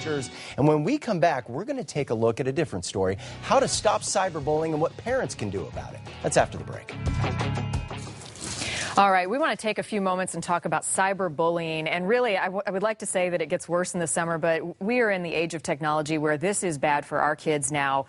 teachers. And when we come back, we're going to take a look at a different story, how to stop cyberbullying and what parents can do about it. That's after the break. All right, we want to take a few moments and talk about cyberbullying. And really, I would like to say that it gets worse in the summer, but we are in the age of technology where this is bad for our kids now.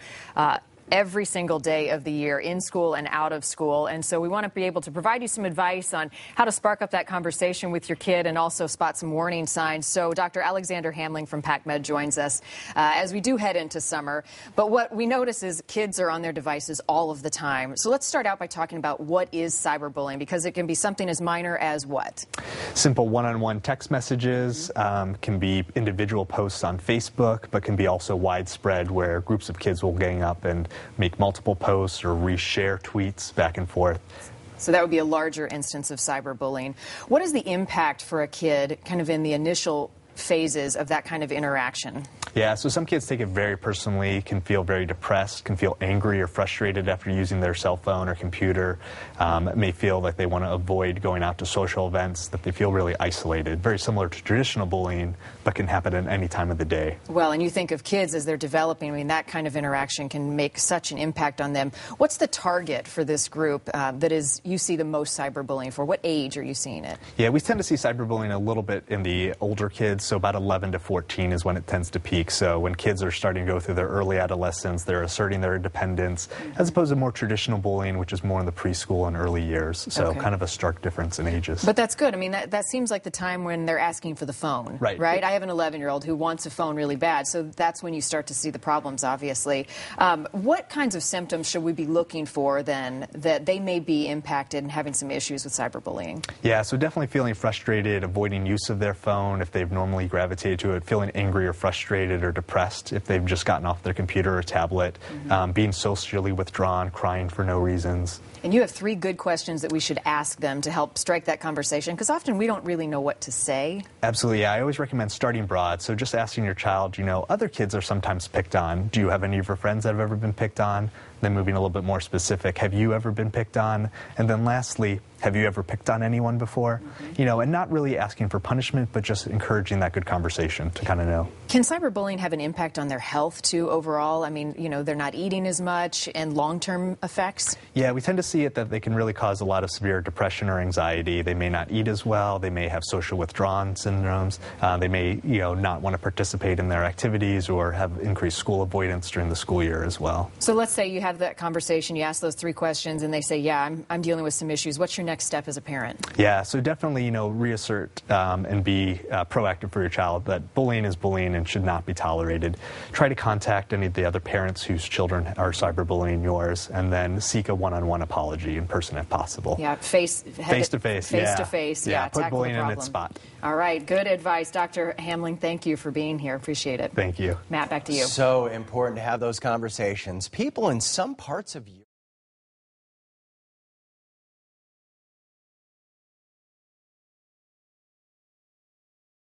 Every single day of the year, in school and out of school. And so we want to be able to provide you some advice on how to spark up that conversation with your kid and also spot some warning signs. So Dr. Alexander Hamling from PacMed joins us as we do head into summer. But what we notice is kids are on their devices all of the time. So let's start out by talking about what is cyberbullying, because it can be something as minor as what? Simple one-on-one text messages, can be individual posts on Facebook, but can be also widespread where groups of kids will gang up and make multiple posts or reshare tweets back and forth. So that would be a larger instance of cyberbullying. What is the impact for a kid kind of in the initial phases of that kind of interaction? Yeah, so some kids take it very personally, can feel very depressed, can feel angry or frustrated after using their cell phone or computer, may feel like they want to avoid going out to social events, that they feel really isolated. Very similar to traditional bullying, but can happen at any time of the day. Well, and you think of kids as they're developing, I mean, that kind of interaction can make such an impact on them. What's the target for this group that is you see the most cyberbullying for? What age are you seeing it? Yeah, we tend to see cyberbullying a little bit in the older kids, so about 11 to 14 is when it tends to peak. So when kids are starting to go through their early adolescence, they're asserting their independence, as opposed to more traditional bullying, which is more in the preschool and early years. So kind of a stark difference in ages. But that's good. I mean, that seems like the time when they're asking for the phone, right? I have an 11-year-old who wants a phone really bad, so that's when you start to see the problems, obviously. What kinds of symptoms should we be looking for, then, that they may be impacted and having some issues with cyberbullying? Yeah, so definitely feeling frustrated, avoiding use of their phone if they've normally gravitated to it, feeling angry or frustrated or depressed if they've just gotten off their computer or tablet, being socially withdrawn, crying for no reasons. And you have 3 good questions that we should ask them to help strike that conversation, because often we don't really know what to say. Absolutely, yeah. I always recommend starting broad. So just asking your child, you know, other kids are sometimes picked on. Do you have any of your friends that have ever been picked on? Then moving a little bit more specific, have you ever been picked on? And then lastly, have you ever picked on anyone before? You know, and not really asking for punishment, but just encouraging that good conversation to kind of know. Can cyberbullying have an impact on their health, too, overall? I mean, you know, they're not eating as much, and long-term effects? Yeah, we tend to see it that they can really cause a lot of severe depression or anxiety. They may not eat as well. They may have social withdrawal syndromes. They may, you know, not want to participate in their activities or have increased school avoidance during the school year as well. So let's say you have that conversation, you ask those 3 questions, and they say, yeah, I'm dealing with some issues. What's your next step as a parent? Yeah, so definitely, you know, reassert and be proactive for your child that bullying is bullying and should not be tolerated. Try to contact any of the other parents whose children are cyberbullying yours, and then seek a one-on-one apology in person if possible. Yeah, face to face. Yeah, put bullying in its spot. All right, good advice. Dr. Hamling, thank you for being here. Appreciate it. Thank you. Matt, back to you. So important to have those conversations. People in some parts of